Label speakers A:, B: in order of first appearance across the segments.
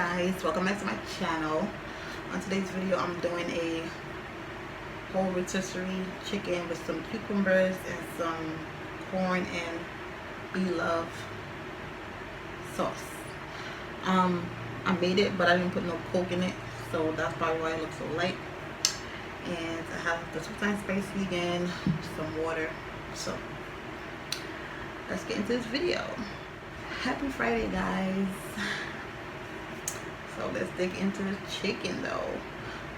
A: guys, welcome back to my channel. On today's video I'm doing a whole rotisserie chicken with some cucumbers and some corn and beef sauce. I made it, but I didn't put no Coke in it, so that's probably why it looks so light. And I have the 2-time spice vegan, some water. So let's get into this video. Happy Friday, guys. So let's dig into the chicken though.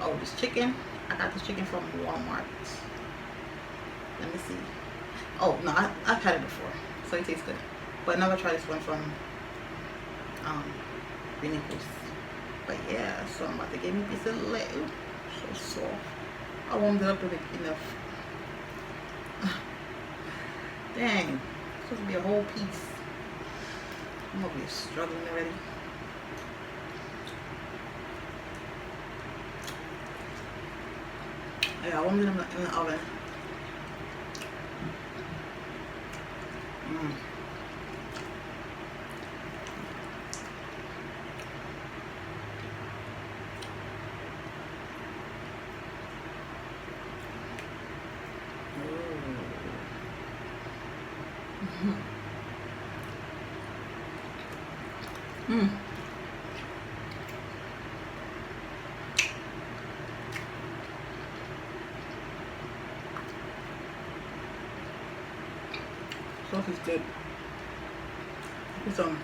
A: Oh, this chicken, I got this chicken from Walmart. Let me see. Oh no, I've had it before, so it tastes good. But I never tried this one from Renewals. But yeah, so I'm about to give me a piece of leg. So soft. I warmed it up with enough. Dang, it's supposed to be a whole piece. I'm over here struggling already. Yeah, I warmed it in the oven. Sauce is good. Put some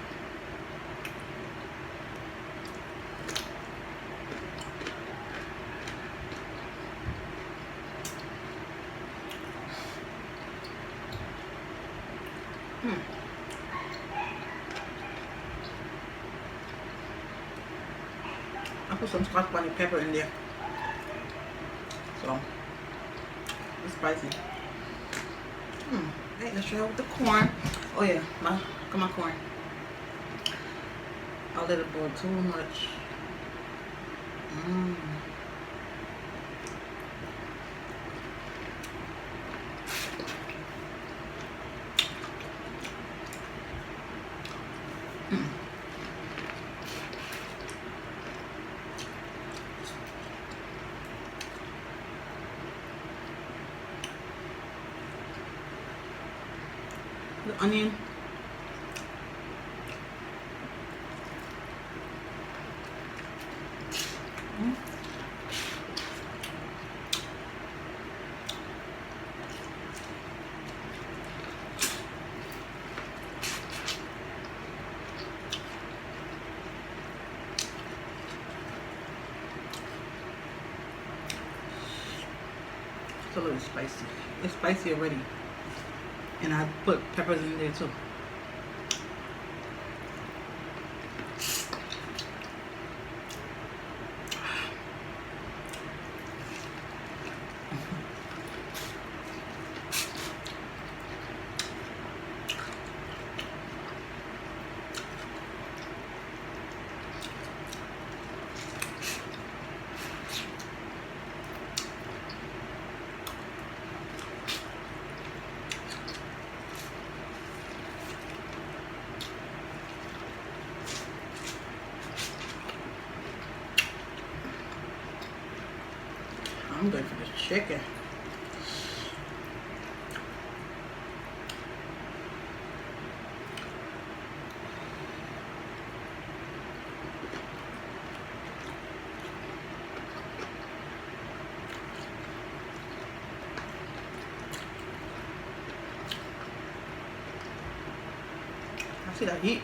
A: I put some scotch bonnet pepper in there, so it's spicy. Okay, let's try it with the corn. Oh yeah, look at my corn. I'll let it boil too much. The onion. It's a little spicy. It's spicy already. And I put peppers in there too. I'm good for the chicken. I see that heat.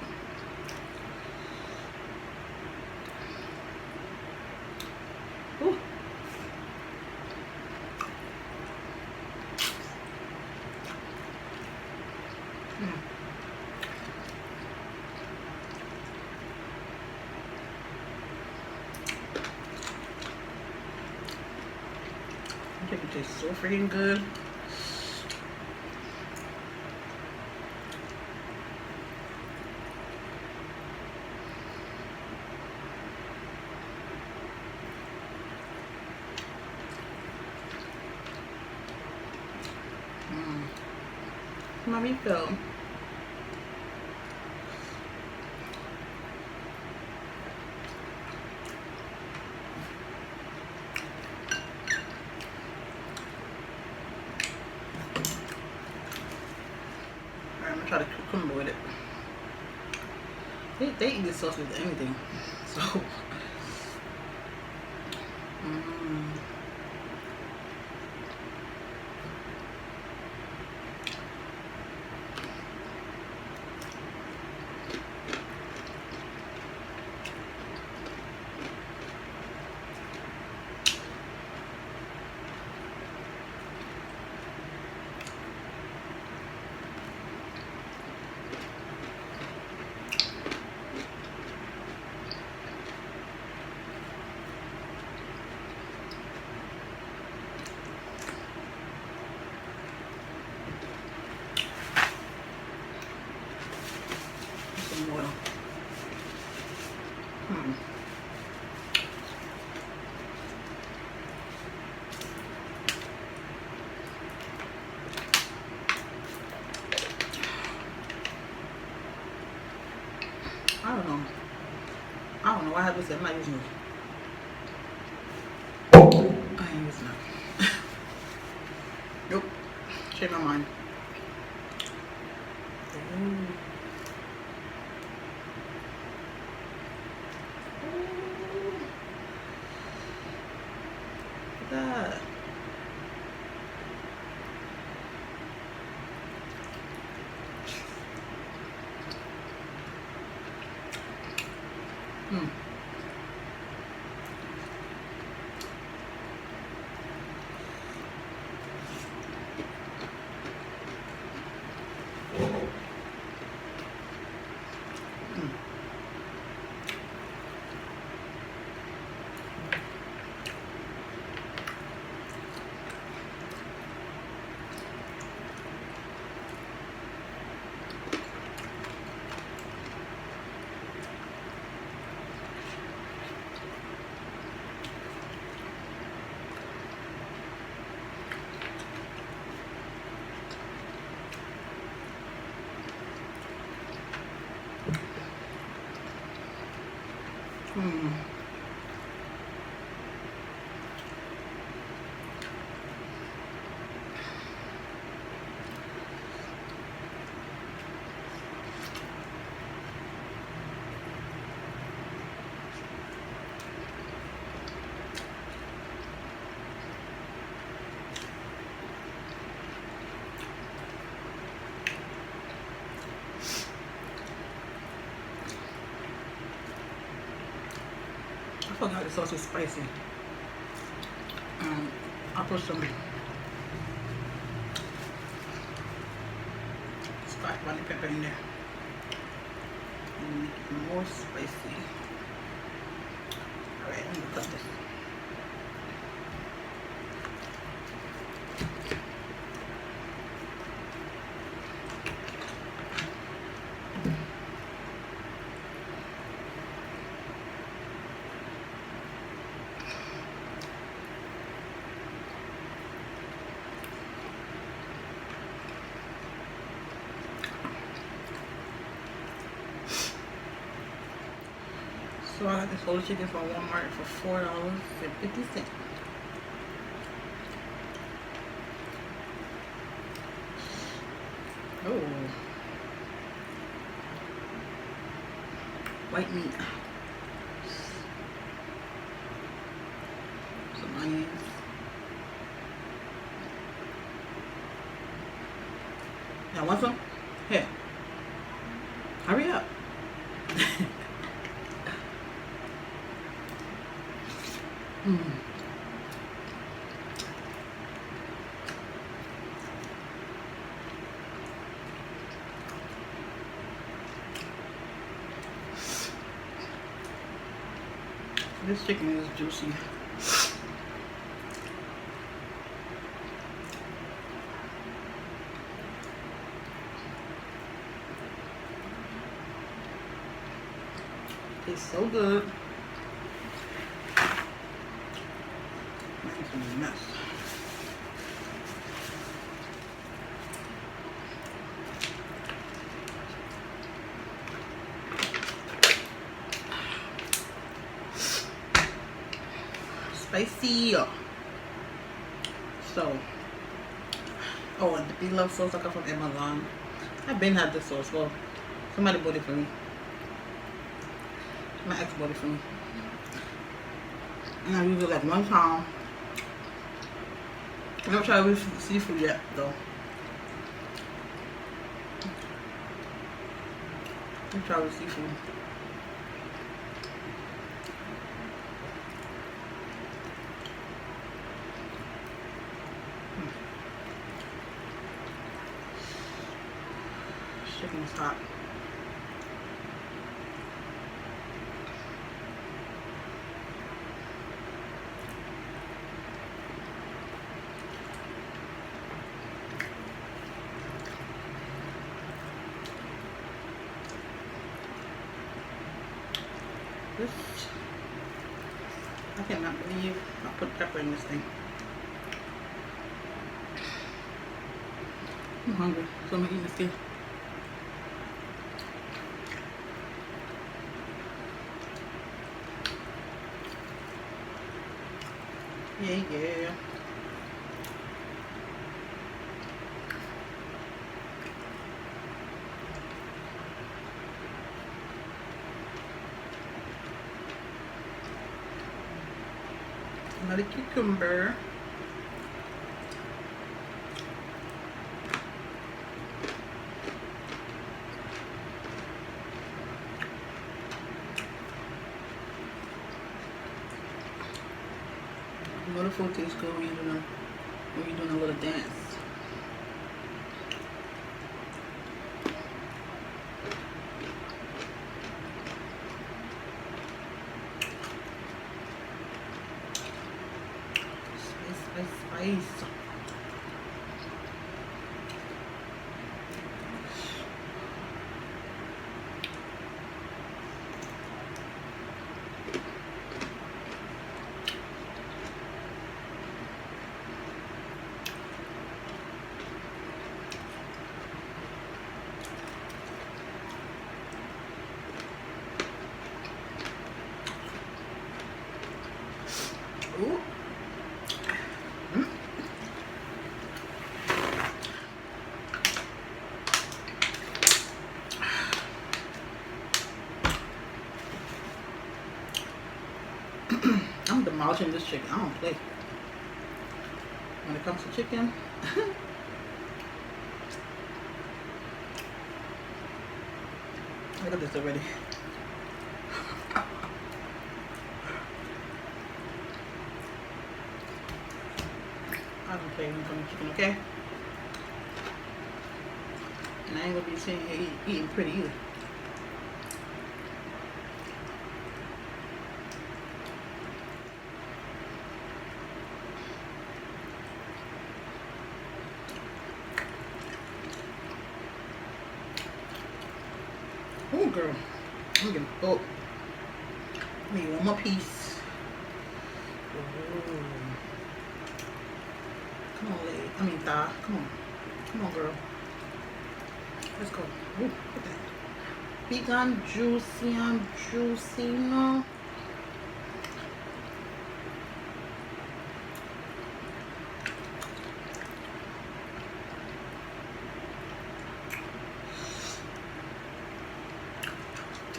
A: Ooh. Chicken tastes so freaking good. My refill. they eat this sauce with anything. So, mm. Some oil. I don't know why I have this. I'm not using it. I ain't using it. Nope. Change my mind. Ooh. Look at that. I forgot the sauce is spicy. I'll put some Scotch bonnet pepper in there and make it more spicy. Alright, I'm gonna cut this. So I got this whole chicken from Walmart for $4.50. Oh, white meat, some onions, now want some? Here, hurry up. This chicken is juicy. It's so good. It's a mess. Spicy. So, oh, and the beloved sauce I got from Amazon. I've been had this sauce. Well, somebody bought it for me. My ex bought it for me. And I used it like one time. I never tried with seafood yet though. Let me try with seafood. Chicken is hot. This, I cannot believe I put pepper in this thing. I'm hungry, so I'm gonna eat this thing. Yeah. Another cucumber. You know the food tastes good when you're doing a little dance. Spice. Ooh. I'm demolishing this chicken. I don't play. When it comes to chicken, look at this already. I don't play when it comes to chicken, okay? And I ain't gonna be sitting here eating pretty either. Oh, girl. I'm getting full. Maybe one more piece. Ooh. Come on, lady. I mean, thigh. Come on. Come on, girl. Let's go. Ooh, look at that. Big and juicy, you know.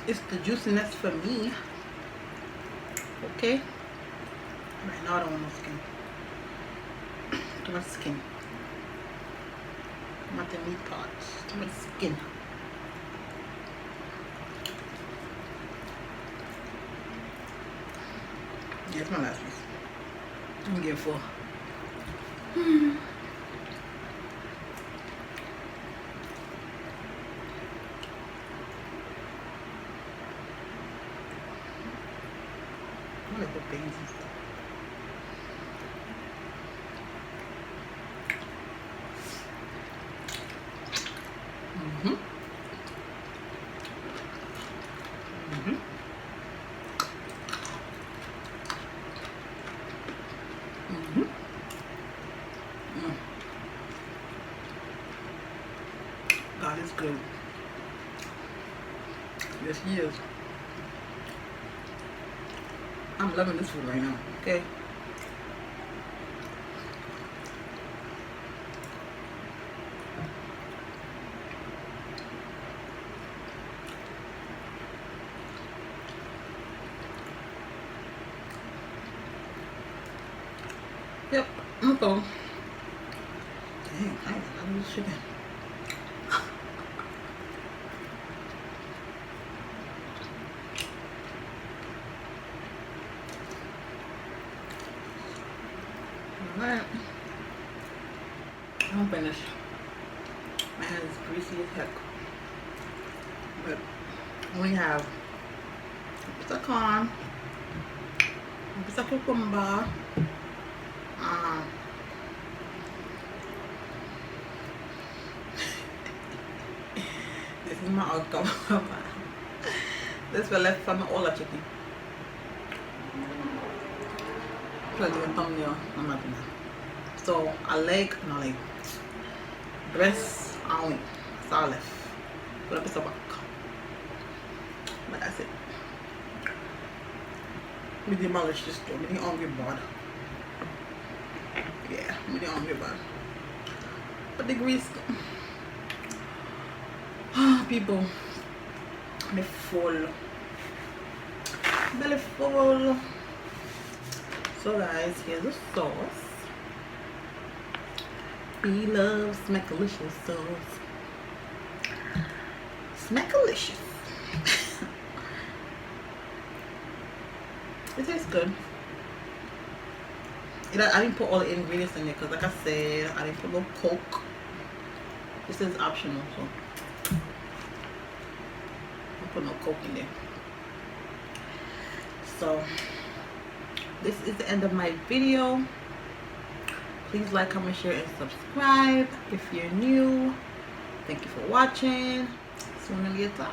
A: It's the juiciness for me. Okay? Right now I don't want no skin. Too much skin. Not the meat parts. Too much skin. Yeah, it's my last piece. I'm gonna get full. I like the beans and stuff. God is good. Yes, he is. I'm loving this food right now, okay? Yep, I'm cool. Dang, I love this chicken. Alright. I'm finished. My hand is greasy as heck. But we have a piece of corn, a piece of cucumber, this is my outcome. This was left from all the chicken. So the thumbnail, I'm not doing that. So a leg, no leg, breast, and wing. That's all left. Put a piece of back. But that's it. We demolished this store. We didn't hungry bird. Yeah, we didn't hungry bird. But the grease, people, me full, belly full. So guys, here's the sauce. We love Smackalicious sauce. Smackalicious. It tastes good. I didn't put all the ingredients in there because, like I said, I didn't put no Coke. This is optional, so I put no Coke in there. So this is the end of my video. Please like, comment, share, and subscribe if you're new. Thank you for watching. See you later.